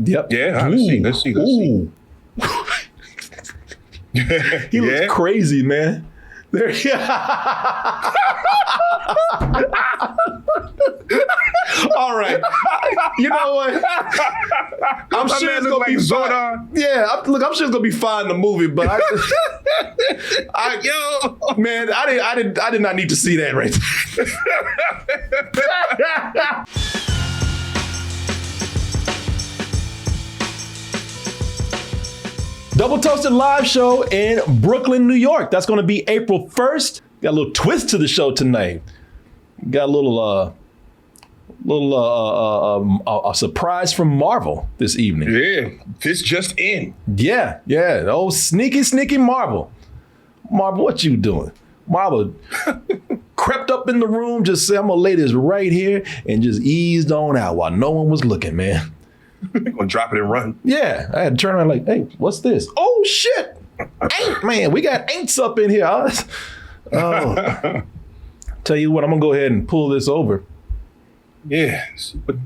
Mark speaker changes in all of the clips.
Speaker 1: Yep.
Speaker 2: Yeah, let's see.
Speaker 1: He looks crazy, man. There. All right. You know what? I'm sure it's gonna be fine. Yeah, I'm sure it's gonna be fine in the movie, but I did not need to see that right there. Double Toasted live show in Brooklyn, New York. That's going to be April 1st. Got a little twist to the show tonight. Got a little surprise from Marvel this evening.
Speaker 2: Yeah, this just in.
Speaker 1: Yeah. Oh, sneaky Marvel. Marvel, what you doing? Marvel crept up in the room, just said, I'm going to lay this right here, and just eased on out while no one was looking, man.
Speaker 2: Gonna drop it and run.
Speaker 1: Yeah, I had to turn around like, hey, what's this? Oh shit! Ain't, man, we got ain'ts up in here. Oh. Tell you what, I'm gonna go ahead and pull this over.
Speaker 2: Yeah,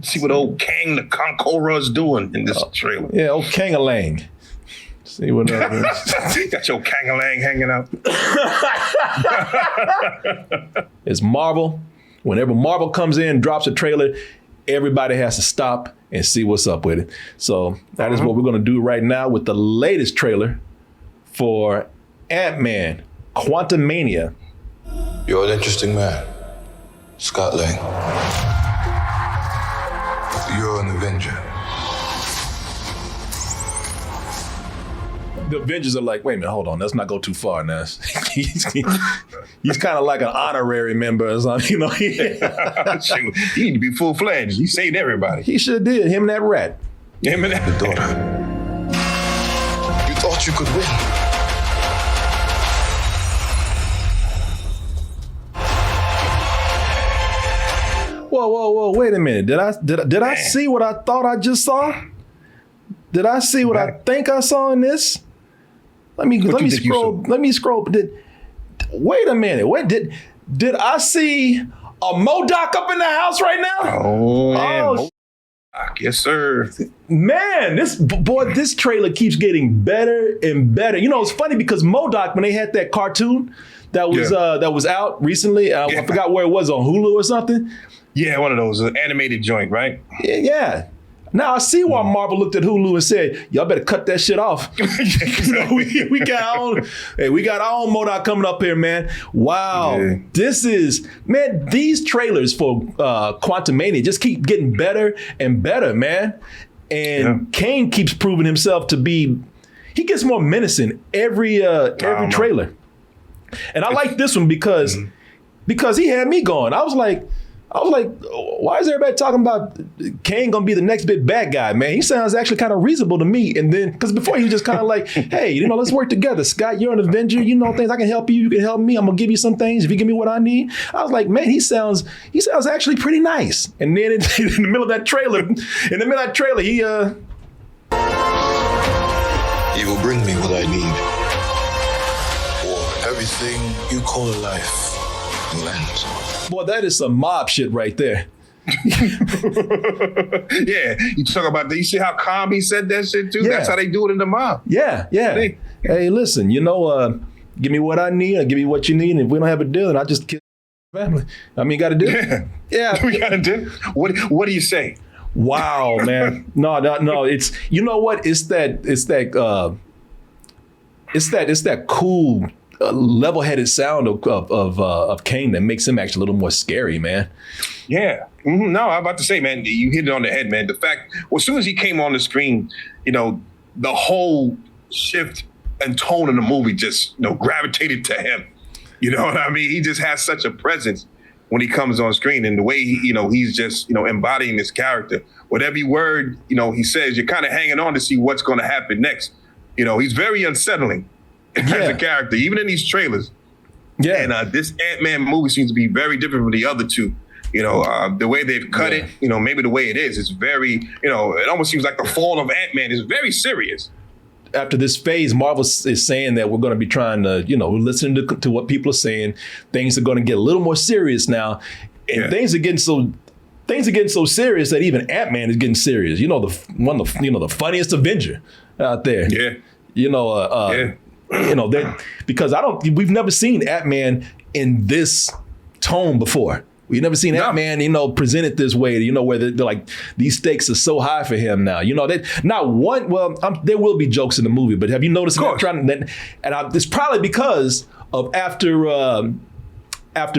Speaker 2: see what old Kang the Conqueror is doing in this trailer.
Speaker 1: Yeah, old Kang-a-lang. See what
Speaker 2: got your Kang-a-lang hanging out.
Speaker 1: It's Marvel. Whenever Marvel comes in, drops a trailer, everybody has to stop and see what's up with it. So that is what we're going to do right now with the latest trailer for Ant-Man Quantumania.
Speaker 3: You're an interesting man, Scott Lang. You're an Avenger.
Speaker 1: The Avengers are like, wait a minute, hold on, let's not go too far now. He's kind of like an honorary member or something, you know.
Speaker 2: Shoot, he need to be full-fledged. He saved everybody.
Speaker 1: He sure did, him and that rat.
Speaker 2: Him and that
Speaker 3: daughter. You thought you could win.
Speaker 1: Whoa, wait a minute. Did I see what I thought I just saw? Did I see what I think I saw in this? Let me scroll. Wait a minute. What did I see a Modok up in the house right now?
Speaker 2: Oh, man. Yes, sir.
Speaker 1: Man, this trailer keeps getting better and better. You know, it's funny because Modok, when they had that cartoon that was out recently, I forgot where it was, on Hulu or something.
Speaker 2: Yeah, one of those, an animated joint, right?
Speaker 1: Yeah. Now I see why Marvel looked at Hulu and said, "Y'all better cut that shit off." You know, we got our own Modok coming up here, man. Wow, This is, man. These trailers for Quantumania just keep getting better and better, man. And Kang keeps proving himself to be. He gets more menacing every trailer, and I like this one because he had me going. I was like, why is everybody talking about Kang gonna be the next big bad guy, man? He sounds actually kind of reasonable to me. And then, because before he was just kind of like, hey, you know, let's work together. Scott, you're an Avenger. You know things. I can help you. You can help me. I'm gonna give you some things if you give me what I need. I was like, man, he sounds actually pretty nice. And then in the middle of that trailer, he
Speaker 3: You will bring me what I need, or everything you call a life in land.
Speaker 1: Boy, that is some mob shit right there.
Speaker 2: Yeah, you talk about that. You see how calm he said that shit too? Yeah. That's how they do it in the mob.
Speaker 1: Yeah. Hey, listen, you know, give me what I need, I'll give you what you need, and if we don't have a deal, then I'll just kill the family. I mean, got a deal? Yeah.
Speaker 2: We got a deal? What do you say?
Speaker 1: Wow, man. No. It's, you know what? It's that cool, level-headed sound of Kang that makes him actually a little more scary, man.
Speaker 2: Yeah. Mm-hmm. No, I'm about to say, man, you hit it on the head, man. The fact, well, as soon as he came on the screen, you know, the whole shift and tone in the movie just, you know, gravitated to him. You know what I mean? He just has such a presence when he comes on screen, and the way he's just, you know, embodying this character. With every word, you know, he says, you're kind of hanging on to see what's going to happen next. You know, he's very unsettling as a character, even in these trailers. Yeah. And this Ant-Man movie seems to be very different from the other two. You know, the way they've cut it, you know, maybe the way it is, it's very, you know, it almost seems like the fall of Ant-Man is very serious.
Speaker 1: After this phase, Marvel is saying that we're going to be trying to, you know, listen to what people are saying. Things are going to get a little more serious now. And things are getting so things are getting so serious that even Ant-Man is getting serious. You know, the funniest Avenger out there.
Speaker 2: Yeah.
Speaker 1: You know, because we've never seen Ant-Man in this tone before. We've never seen Ant-Man, presented this way, where they're like, these stakes are so high for him now. There will be jokes in the movie, but have you noticed it's probably because of after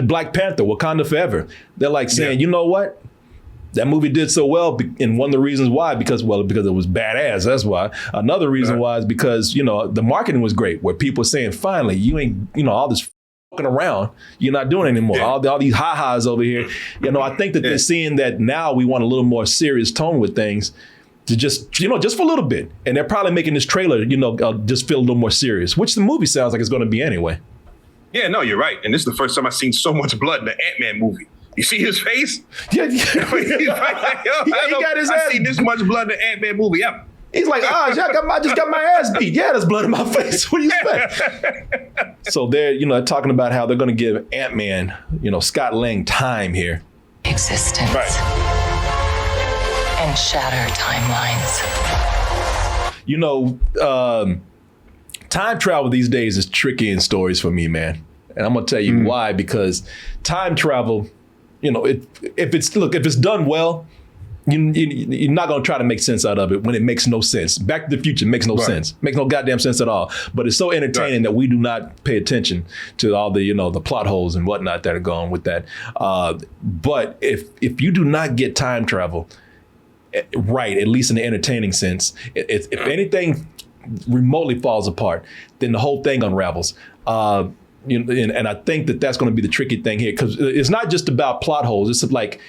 Speaker 1: Black Panther, Wakanda Forever, they're like saying, you know what? That movie did so well, and one of the reasons why, because it was badass. That's why. Another reason why is because, the marketing was great, where people are saying, finally, you ain't, all this fucking around, you're not doing it anymore. Yeah. All these ha-has over here. I think that they're seeing that now we want a little more serious tone with things to just for a little bit. And they're probably making this trailer, just feel a little more serious, which the movie sounds like it's going to be anyway.
Speaker 2: Yeah, no, you're right. And this is the first time I've seen so much blood in the Ant-Man movie. You see his face?
Speaker 1: Yeah.
Speaker 2: He got his ass. I've seen this much blood in the Ant-Man movie ever.
Speaker 1: He's like, I just got my ass beat. Yeah, there's blood in my face. What do you expect? So they're, talking about how they're going to give Ant-Man, Scott Lang time here.
Speaker 4: Existence.
Speaker 2: Right.
Speaker 4: And shatter timelines.
Speaker 1: Time travel these days is tricky in stories for me, man. And I'm going to tell you why, because time travel, if it's done well, you're not going to try to make sense out of it when it makes no sense. Back to the Future makes no sense. Makes no goddamn sense at all. But it's so entertaining that we do not pay attention to all the, the plot holes and whatnot that are going with that. But if you do not get time travel right, at least in the entertaining sense, if anything remotely falls apart, then the whole thing unravels. And I think that's going to be the tricky thing here, because it's not just about plot holes. It's like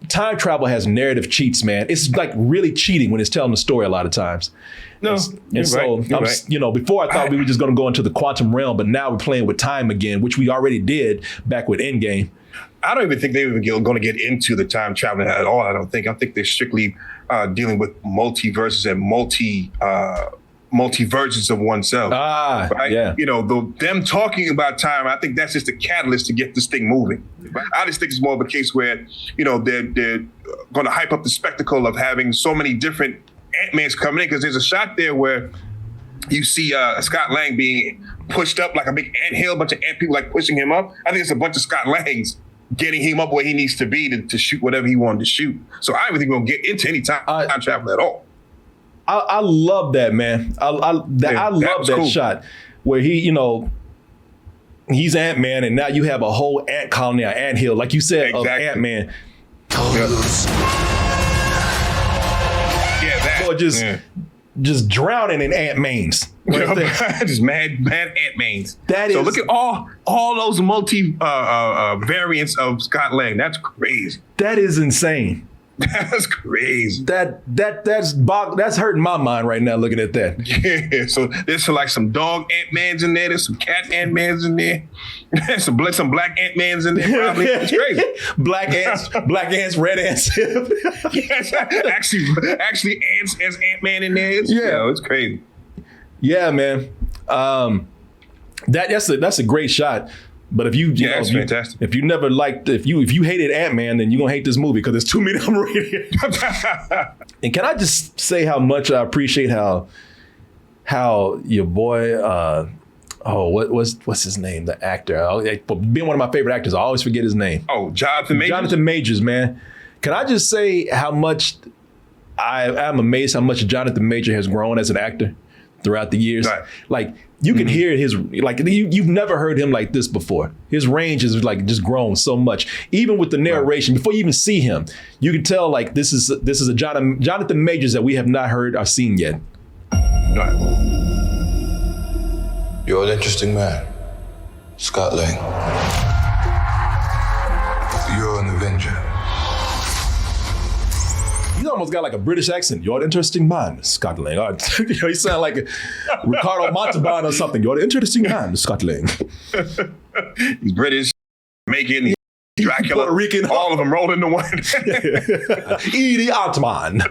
Speaker 1: time travel has narrative cheats, man. It's like really cheating when it's telling the story a lot of times.
Speaker 2: No,
Speaker 1: before I thought we were just going to go into the quantum realm, but now we're playing with time again, which we already did back with Endgame.
Speaker 2: I don't even think they're even going to get into the time traveling at all. I think they're strictly dealing with multiverses and multi-versions of oneself. Right? Yeah. Them talking about time, I think that's just a catalyst to get this thing moving. I just think it's more of a case where, they're going to hype up the spectacle of having so many different Ant-Mans coming in, because there's a shot there where you see Scott Lang being pushed up like a big anthill, a bunch of ant people like pushing him up. I think it's a bunch of Scott Langs getting him up where he needs to be to shoot whatever he wanted to shoot. So I don't think we're going to get into any time travel at all.
Speaker 1: I love that, man. I love that cool shot where he, he's Ant-Man, and now you have a whole ant colony, an anthill, like you said, of Ant-Man. Or just drowning in Ant-Mans.
Speaker 2: Just mad Ant-Mans. So look at all those multi variants of Scott Lang. That's crazy.
Speaker 1: That is insane.
Speaker 2: That's crazy.
Speaker 1: That's hurting my mind right now looking at that.
Speaker 2: Yeah. So there's like some dog Ant-Mans in there. There's some cat Ant-Mans in there. There's some black Ant-Mans in there. Probably. It's crazy.
Speaker 1: Black ants, red ants.
Speaker 2: Yes, actually ants as Ant-Man in there. It's crazy.
Speaker 1: Yeah, man. That's a great shot. But if
Speaker 2: it's fantastic.
Speaker 1: If you never liked, if you hated Ant-Man, then you're gonna hate this movie because there's too many of them already. And can I just say how much I appreciate how your boy, what's his name? The actor, being one of my favorite actors, I always forget his name.
Speaker 2: Oh, Jonathan Majors.
Speaker 1: Jonathan Majors, man. Can I just say how much I'm amazed how much Jonathan Majors has grown as an actor throughout the years. Right. Like you can hear you've never heard him like this before. His range is like just grown so much. Even with the narration, before you even see him, you can tell like this is a Jonathan Majors that we have not heard or seen yet.
Speaker 2: Right.
Speaker 3: You're an interesting man, Scott Lang. You're an Avenger.
Speaker 1: He's almost got like a British accent. You're an interesting man, Scott Lang. You sound like Ricardo Montalban or something. You're an interesting man, Scott Lang.
Speaker 2: He's British, Jamaican, Dracula,
Speaker 1: Puerto Rican.
Speaker 2: All of them rolled into one.
Speaker 1: Edie Altman.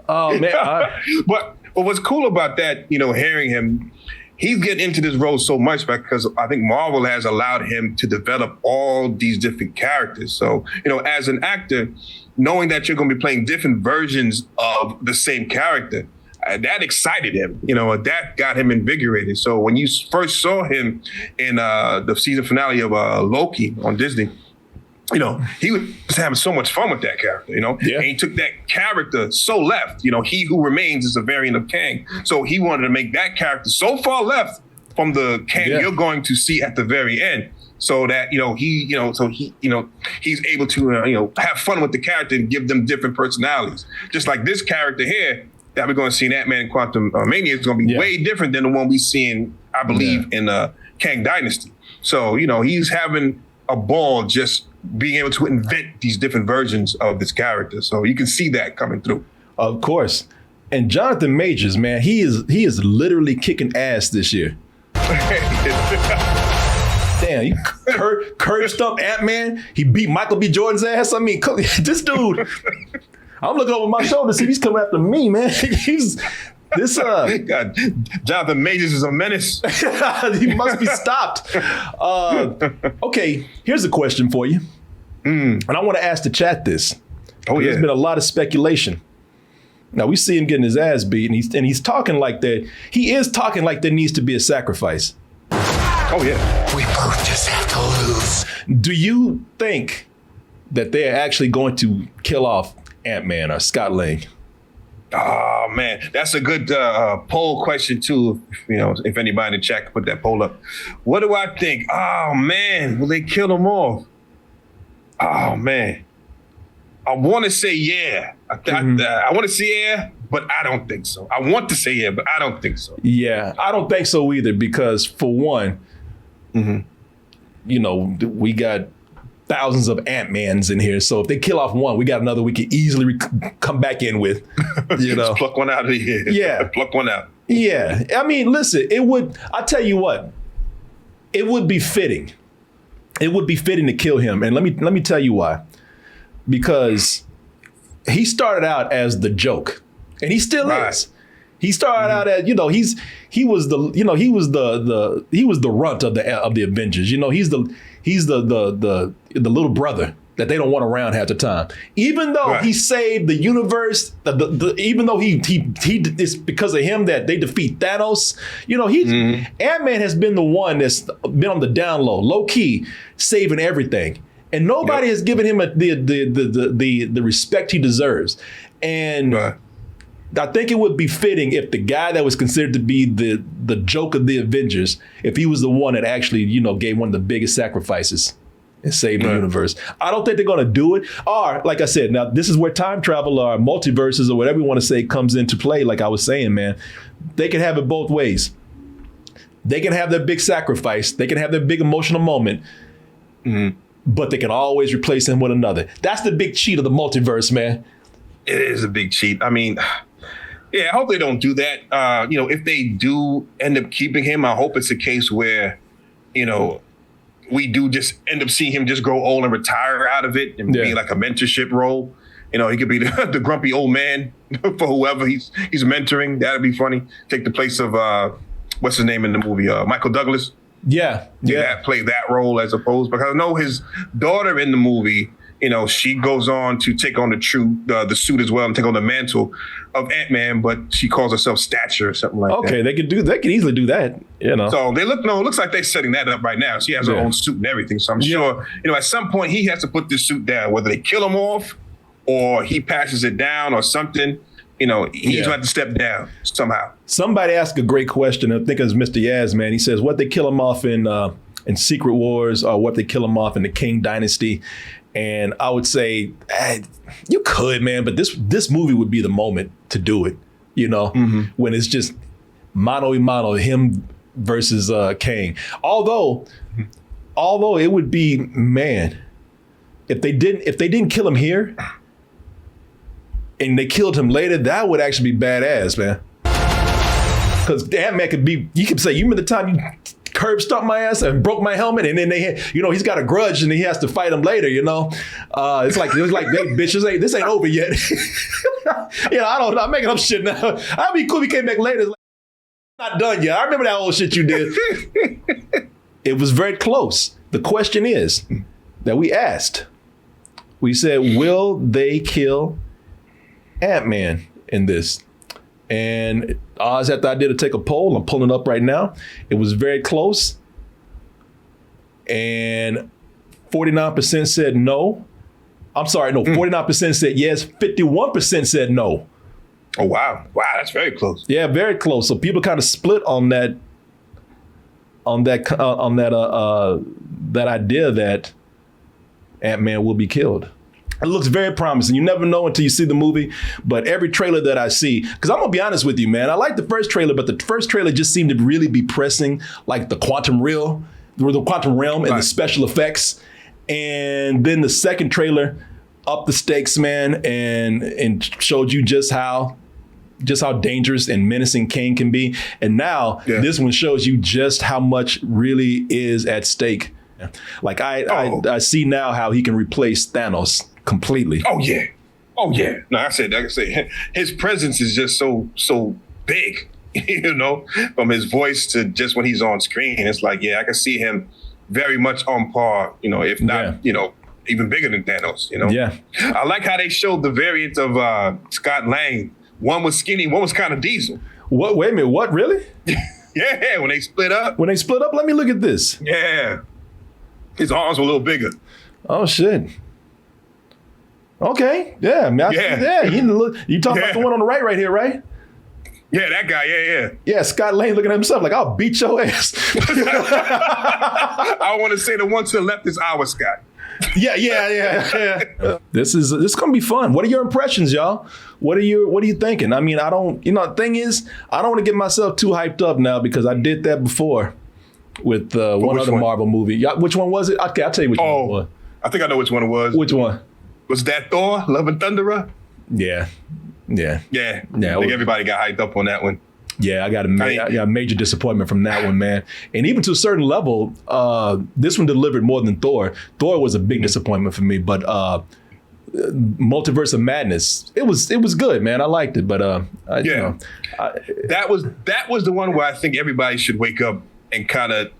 Speaker 1: Oh, man.
Speaker 2: But what's cool about that, hearing him, he's getting into this role so much because I think Marvel has allowed him to develop all these different characters. So, as an actor, knowing that you're going to be playing different versions of the same character, that excited him. That got him invigorated. So when you first saw him in the season finale of Loki on Disney, he was having so much fun with that character, And he took that character so left. He who remains is a variant of Kang. So he wanted to make that character so far left from the Kang you're going to see at the very end. So that, he's able to, have fun with the character and give them different personalities. Just like this character here that we're going to see in Ant-Man Quantumania is going to be way different than the one we see in, I believe, in Kang Dynasty. So, he's having a ball just being able to invent these different versions of this character. So you can see that coming through. Of
Speaker 1: course. And Jonathan Majors, man, he is literally kicking ass this year. Damn, you curb stomp Ant-Man. He beat Michael B. Jordan's ass. I mean, this dude, I'm looking over my shoulder to see if he's coming after me, man.
Speaker 2: God, Jonathan Majors is a menace.
Speaker 1: He must be stopped. Okay, here's a question for you. And I want to ask the chat this. There's been a lot of speculation. Now we see him getting his ass beat, and he's talking like that. He is talking like there needs to be a sacrifice.
Speaker 2: Oh yeah.
Speaker 3: We both just have to lose.
Speaker 1: Do you think that they're actually going to kill off Ant-Man or Scott Lang?
Speaker 2: Oh man, that's a good poll question too. If anybody in the chat can put that poll up. What do I think? Oh man, will they kill them off? Oh man, I want to say yeah. I want to say yeah, but I don't think so. I want to say yeah, but I don't think so.
Speaker 1: Yeah, I don't think so either because for one, we got thousands of Ant-Mans in here. So if they kill off one, we got another we can easily come back in with.
Speaker 2: Just pluck one out of here.
Speaker 1: Yeah.
Speaker 2: Pluck one out.
Speaker 1: Yeah. I mean, listen, I tell you what, it would be fitting. It would be fitting to kill him. And let me tell you why. Because he started out as the joke. And he still is. He started out as, he was the runt of the Avengers. He's the little brother that they don't want around half the time. Even though he saved the universe, even though he it's because of him that they defeat Thanos. Ant-Man has been the one that's been on the down low key, saving everything, and nobody has given him the respect he deserves. And I think it would be fitting if the guy that was considered to be the joke of the Avengers, if he was the one that actually, gave one of the biggest sacrifices and saved the universe. I don't think they're going to do it. Or, like I said, now this is where time travel or multiverses or whatever you want to say comes into play. Like I was saying, man, they can have it both ways. They can have their big sacrifice. They can have their big emotional moment. But they can always replace him with another. That's the big cheat of the multiverse, man.
Speaker 2: It is a big cheat. I mean, yeah, I hope they don't do that. If they do end up keeping him, I hope it's a case where, we do just end up seeing him just grow old and retire out of it and be like a mentorship role. He could be the grumpy old man for whoever he's mentoring. That'd be funny. Take the place of, what's his name in the movie? Michael Douglas. Play that role as opposed, because I know his daughter in the movie, she goes on to take on the suit as well and take on the mantle of Ant-Man, but she calls herself Stature or something like that.
Speaker 1: Okay, they could easily do that,
Speaker 2: So it looks like they're setting that up right now. She has her own suit and everything. So I'm sure, at some point he has to put this suit down, whether they kill him off or he passes it down or something. He's going to have to step down somehow.
Speaker 1: Somebody asked a great question. I think it was Mr. Yaz, man. He says, what they kill him off in Secret Wars or what they kill him off in the Kang Dynasty. And I would say, you could, man, but this movie would be the moment to do it, when it's just mano a mano, him versus Kang. Although it would be, man, if they didn't kill him here and they killed him later, that would actually be badass, man. Because Ant-Man you could say, you remember the time you curb stomped my ass and broke my helmet, and then he's got a grudge and he has to fight him later, It's like, hey, bitches, this ain't over yet. I don't know, I'm making up shit now. I'd be cool if he came back later. Not done yet. I remember that old shit you did. It was very close. The question is that we asked. We said, will they kill Ant-Man in this? And odds after I did take a poll, I'm pulling it up right now. It was very close. And 49% said no. I'm sorry, no, 49% said yes, 51% said no.
Speaker 2: Oh, wow. Wow, that's very close.
Speaker 1: Yeah, very close. So people kind of split on that idea that Ant-Man will be killed. It looks very promising. You never know until you see the movie, but every trailer that I see, because I'm gonna be honest with you, man, I like the first trailer, but the first trailer just seemed to really be pressing like the quantum realm and the special effects. And then the second trailer upped the stakes, man, and showed you just how dangerous and menacing Kang can be. And now this one shows you just how much really is at stake. Like I see now how he can replace Thanos completely.
Speaker 2: Oh yeah. No, I said his presence is just so big, you know, from his voice to just when he's on screen. It's like, I can see him very much on par, you know, if not, you know, even bigger than Thanos, you know?
Speaker 1: Yeah.
Speaker 2: I like how they showed the variant of Scott Lang. One was skinny, one was kind of diesel.
Speaker 1: What? Wait a minute, what, really?
Speaker 2: Yeah, when they split up.
Speaker 1: Let me look at this.
Speaker 2: Yeah. His arms were a little bigger.
Speaker 1: Oh, shit. Okay. Yeah, man. You talking about the one on the right here, right?
Speaker 2: Yeah, that guy. Yeah.
Speaker 1: Yeah, Scott Lang looking at himself like, I'll beat your ass.
Speaker 2: I want to say the one to the left is our Scott.
Speaker 1: Yeah. This is gonna be fun. What are your impressions, y'all? What are you thinking? I mean, the thing is, I don't want to get myself too hyped up now because I did that before with one other Marvel movie. Which one was it? Okay, I'll tell you which one it was.
Speaker 2: I think I know which one it was.
Speaker 1: Which one?
Speaker 2: Was that Thor? Love and Thunderer?
Speaker 1: Yeah.
Speaker 2: I think everybody got hyped up on that one.
Speaker 1: Yeah, I got a major disappointment from that one, man. And even to a certain level, this one delivered more than Thor. Thor was a big disappointment for me, but Multiverse of Madness, it was good, man. I liked it, but
Speaker 2: that was the one where I think everybody should wake up and kind of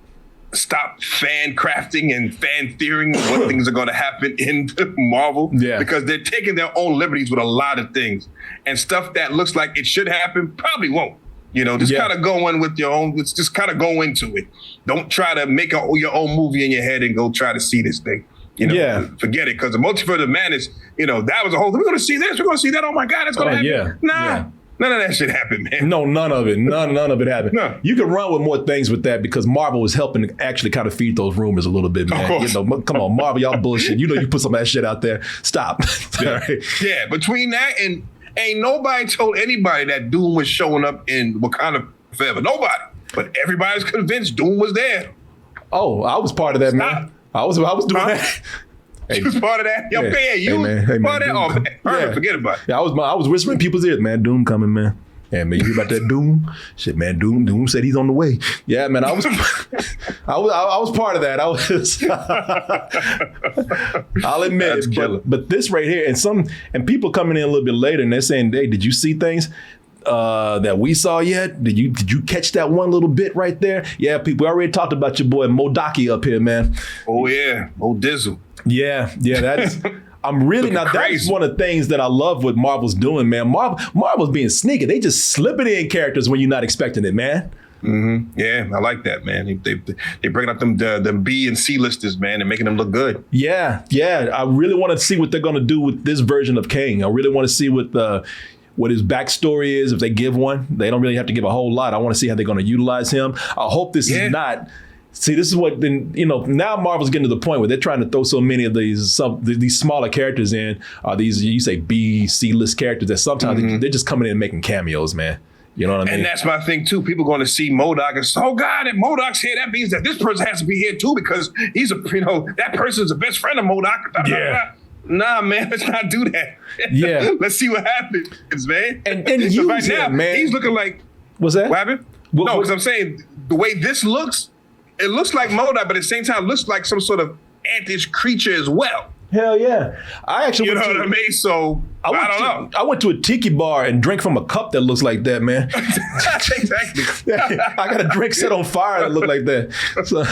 Speaker 2: stop fan crafting and fan theoring what things are going to happen in Marvel. Yeah. Because they're taking their own liberties with a lot of things, and stuff that looks like it should happen probably won't. You know, just kind of go in with your own. Let's just kind of go into it. Don't try to make your own movie in your head and go try to see this thing. You know, forget it. Because the Multiverse of Madness, you know, that was a whole thing. We're going to see this. We're going to see that. Oh my God, it's going to happen. None of that shit happened, man.
Speaker 1: No, none of it. None of it happened.
Speaker 2: No.
Speaker 1: You can run with more things with that because Marvel was helping to actually kind of feed those rumors a little bit, man.
Speaker 2: Of course.
Speaker 1: You know, come on, Marvel, y'all bullshit. You know, you put some of that shit out there. Stop.
Speaker 2: Yeah, between that and ain't nobody told anybody that Doom was showing up in Wakanda Forever. Nobody. But everybody's convinced Doom was there.
Speaker 1: Oh, I was part of that, man. I was doing that.
Speaker 2: You was part of that? Yo, you was part of that? Oh, man. Forget about it.
Speaker 1: Yeah, I was whispering in people's ears, man, Doom coming, man. Yeah, man, you hear about that Doom? Shit, man, Doom said he's on the way. Yeah, man, I was part of that. I'll admit it. But this right here, and people coming in a little bit later and they're saying, hey, did you see things that we saw yet? Did you catch that one little bit right there? Yeah, people, we already talked about your boy Modok up here, man.
Speaker 2: Oh yeah, Dizzle.
Speaker 1: Yeah, that is. I'm really now. That's one of the things that I love what Marvel's doing, man. Marvel's being sneaky. They just slip it in characters when you're not expecting it, man.
Speaker 2: Mm-hmm. Yeah, I like that, man. They bringing up them B and C listers, man, and making them look good.
Speaker 1: Yeah. I really want to see what they're going to do with this version of Kang. I really want to see what his backstory is. If they give one, they don't really have to give a whole lot. I want to see how they're going to utilize him. I hope this is not. See, this is what then, you know, now Marvel's getting to the point where they're trying to throw so many of these smaller characters in, these, you say B, C-list characters that sometimes they're just coming in and making cameos, man. You know what I mean?
Speaker 2: And that's my thing too. People going to see Modok and say, oh God, if Modok's here, that means that this person has to be here too because he's that person's the best friend of Modok. Yeah. Nah, man, let's not do that.
Speaker 1: Yeah.
Speaker 2: Let's see what happens, man.
Speaker 1: And use
Speaker 2: right now,
Speaker 1: man.
Speaker 2: He's looking like.
Speaker 1: What's that?
Speaker 2: What happened? No, because I'm saying the way this looks, it looks like Modok, but at the same time, it looks like some sort of antish creature as well.
Speaker 1: Hell yeah. I actually
Speaker 2: You know what I mean? So I don't know.
Speaker 1: I went to a tiki bar and drank from a cup that looks like that, man.
Speaker 2: Exactly.
Speaker 1: I got a drink set on fire that looked like that. So,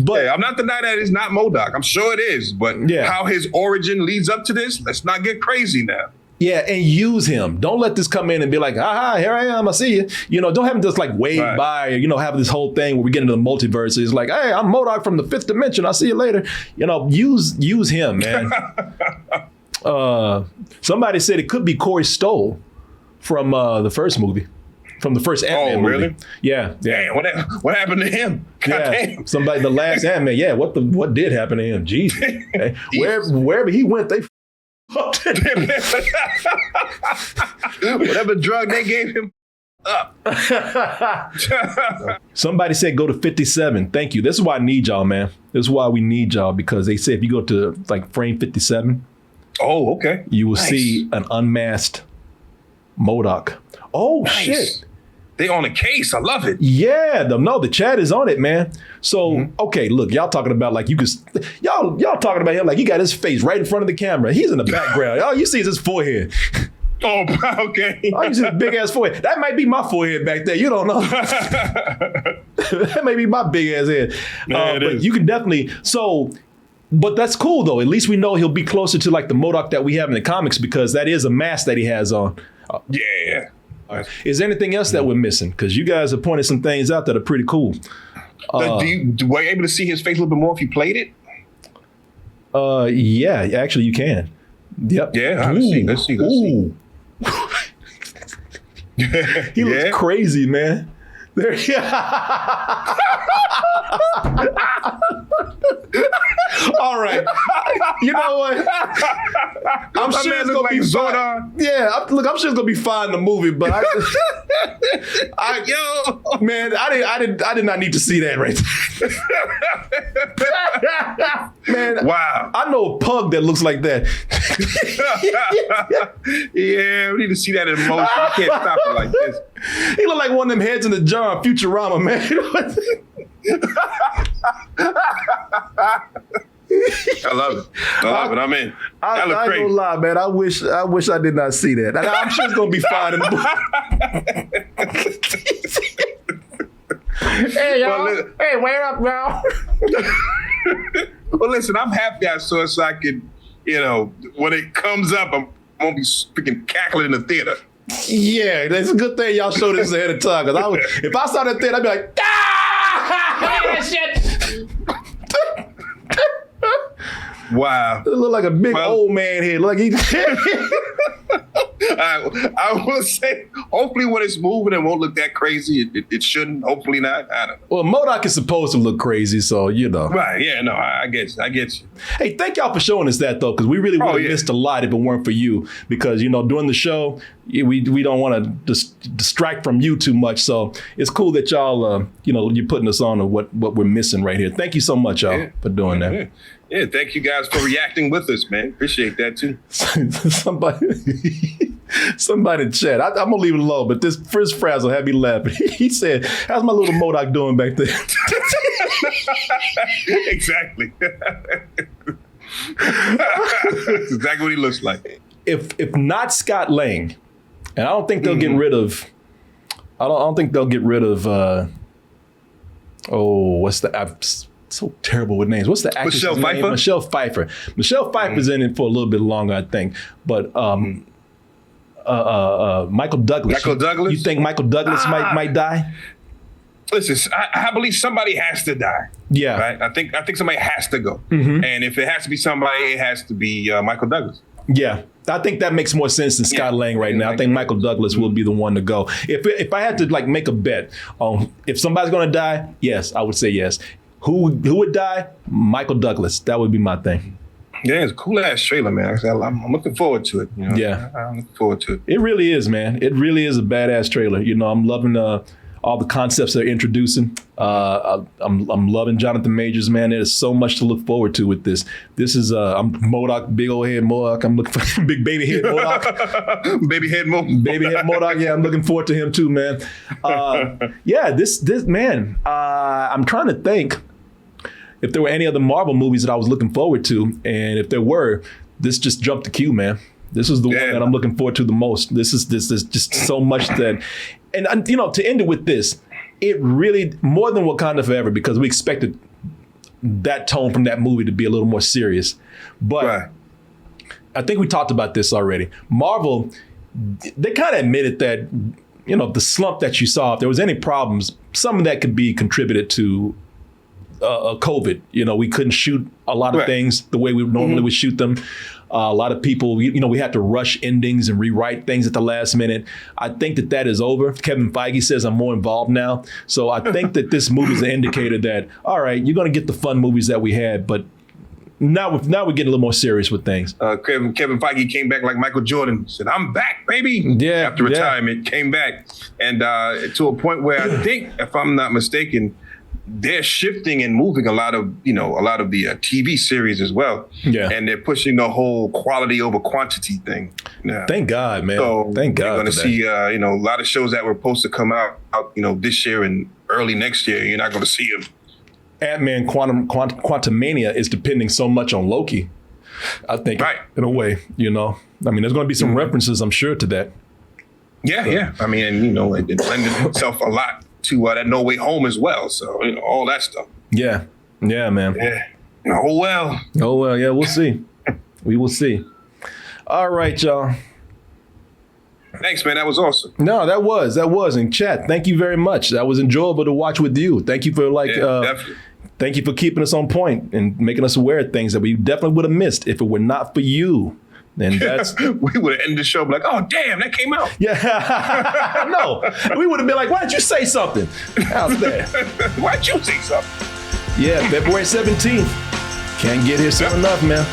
Speaker 1: but
Speaker 2: I'm not denying that it's not MODOK. I'm sure it is. But how his origin leads up to this, let's not get crazy now.
Speaker 1: yeah, and use him. Don't let this come in and be like, aha, here I am, I see you. You know, don't have him just like wave by, or, you know, have this whole thing where we get into the multiverse. It's like, hey, I'm MODOK from the 5th dimension. I'll see you later. You know, use him, man. Somebody said it could be Corey Stoll from the first movie. From the first Ant-Man movie.
Speaker 2: Really?
Speaker 1: Yeah.
Speaker 2: Damn, what happened to him? God damn.
Speaker 1: Somebody, the last Ant-Man. Yeah, what did happen to him? Jesus. Okay. Wherever he went, they
Speaker 2: whatever drug they gave him up.
Speaker 1: Somebody said go to 57. Thank you. This is why I need y'all, man. This is why we need y'all, because they say if you go to like frame 57,
Speaker 2: okay,
Speaker 1: you will see an unmasked MODOK. Oh shit.
Speaker 2: They on a case. I love it.
Speaker 1: Yeah, the chat is on it, man. So, okay, look, y'all talking about like y'all talking about him like he got his face right in front of the camera. He's in the background. All you see is his forehead.
Speaker 2: Oh, okay.
Speaker 1: All you see is his big ass forehead. That might be my forehead back there. You don't know. That may be my big ass head. But you can definitely but that's cool though. At least we know he'll be closer to like the MODOK that we have in the comics, because that is a mask that he has on.
Speaker 2: Yeah.
Speaker 1: Is there anything else that we're missing? Because you guys have pointed some things out that are pretty cool.
Speaker 2: Were you able to see his face a little bit more if you played it?
Speaker 1: Yeah, actually you can. Yep.
Speaker 2: Yeah, let's see.
Speaker 1: He looks crazy, man. There. All right. You know what? I'm sure it's gonna be fine. Yeah, I'm sure it's gonna be fine in the movie, but I did not need to see that right there. Man,
Speaker 2: wow.
Speaker 1: I know a pug that looks like that.
Speaker 2: Yeah, we need to see that in motion. You can't stop it like this.
Speaker 1: He look like one of them heads in the jar on Futurama, man.
Speaker 2: I love it. I'm in.
Speaker 1: I ain't gonna lie, man. I wish I did not see that. I'm sure it's gonna be fine in the movie. Hey y'all. Hey, where up, y'all?
Speaker 2: Well, listen, I'm happy I saw it so I could, when it comes up, I won't be freaking cackling in the theater.
Speaker 1: Yeah, that's a good thing y'all showed this ahead of time. Because if I saw that thing, I'd be like, ah! Shit.
Speaker 2: Wow.
Speaker 1: It looked like a big old man head. Like he.
Speaker 2: I will say, hopefully when it's moving, it won't look that crazy. It shouldn't. Hopefully not. I don't know.
Speaker 1: Well, MODOK is supposed to look crazy, so you know.
Speaker 2: Right. Yeah. No. I get you.
Speaker 1: Hey, thank y'all for showing us that though, because we really missed a lot if it weren't for you. Because during the show, we don't want to distract from you too much. So it's cool that y'all, you're putting us on to what we're missing right here. Thank you so much, y'all, for doing that.
Speaker 2: Yeah, thank you guys for reacting with us, man. Appreciate that too.
Speaker 1: Somebody in chat. I'm gonna leave it alone, but this first frazzle had me laughing. He said, "How's my little MODOK doing back there?"
Speaker 2: Exactly. That's exactly what he looks like.
Speaker 1: If not Scott Lang, and I don't think they'll get rid of. I don't think they'll get rid of. What's the? I'm so terrible with names. What's the actress name? Michelle Pfeiffer. Michelle Pfeiffer's in it for a little bit longer, I think. But Michael Douglas. You think Michael Douglas might die?
Speaker 2: Listen, I believe somebody has to die.
Speaker 1: Yeah.
Speaker 2: Right? I think somebody has to go. And if it has to be somebody, it has to be Michael Douglas.
Speaker 1: Yeah. I think that makes more sense than Scott Lang right now. I think Michael Douglas will be the one to go. If I had to make a bet on if somebody's going to die, yes, I would say yes. Who would die? Michael Douglas. That would be my thing.
Speaker 2: Yeah, it's a cool ass trailer, man. I'm looking forward to it.
Speaker 1: Yeah,
Speaker 2: I'm looking forward to it.
Speaker 1: It really is, man. It really is a badass trailer. I'm loving all the concepts they're introducing. I'm loving Jonathan Majors, man. There's so much to look forward to with this. This is I'm MODOK, big old head MODOK. I'm looking for big baby head MODOK.
Speaker 2: Baby head MODOK.
Speaker 1: Yeah, I'm looking forward to him too, man. This man. I'm trying to think. if there were any other Marvel movies that I was looking forward to, and if there were, this just jumped the queue, man. This is the one that I'm looking forward to the most. This is just so much that, and you know, to end it with this, it really, more than Wakanda Forever, because we expected that tone from that movie to be a little more serious. But I think we talked about this already. Marvel, they kind of admitted that, you know, the slump that you saw, if there was any problems, some of that could be contributed to COVID. You know, we couldn't shoot a lot of things the way we normally would shoot them. A lot of people, you know, we had to rush endings and rewrite things at the last minute. I think that is over. Kevin Feige says I'm more involved now. So I think that this movie is an indicator that, all right, you're going to get the fun movies that we had, but now we're getting a little more serious with things.
Speaker 2: Kevin Feige came back like Michael Jordan, said, I'm back, baby.
Speaker 1: Yeah.
Speaker 2: After retirement, came back. And to a point where I think, if I'm not mistaken, they're shifting and moving a lot of the TV series as well. Yeah. And they're pushing the whole quality over quantity thing now.
Speaker 1: Thank God, man. So
Speaker 2: Thank God. You're going to see, a lot of shows that were supposed to come out, this year and early next year. You're not going to see them.
Speaker 1: Ant-Man Quantumania is depending so much on Loki, I think, in a way, you know. I mean, there's going to be some references, I'm sure, to that.
Speaker 2: Yeah. I mean, and, it blended itself a lot to that No Way Home as well. So, all that stuff.
Speaker 1: Yeah, man.
Speaker 2: Yeah. Oh, well.
Speaker 1: Yeah, we'll see. We will see. All right, y'all.
Speaker 2: Thanks, man. That was awesome.
Speaker 1: No, that was. And chat, thank you very much. That was enjoyable to watch with you. Thank you for
Speaker 2: definitely.
Speaker 1: Thank you for keeping us on point and making us aware of things that we definitely would have missed if it were not for you. And that's
Speaker 2: we would have ended the show like, oh damn, that came out.
Speaker 1: Yeah. No. We would have been like, why didn't you say something? How's that?
Speaker 2: Why'd you say something?
Speaker 1: Yeah, February 17th. Can't get here soon enough, man.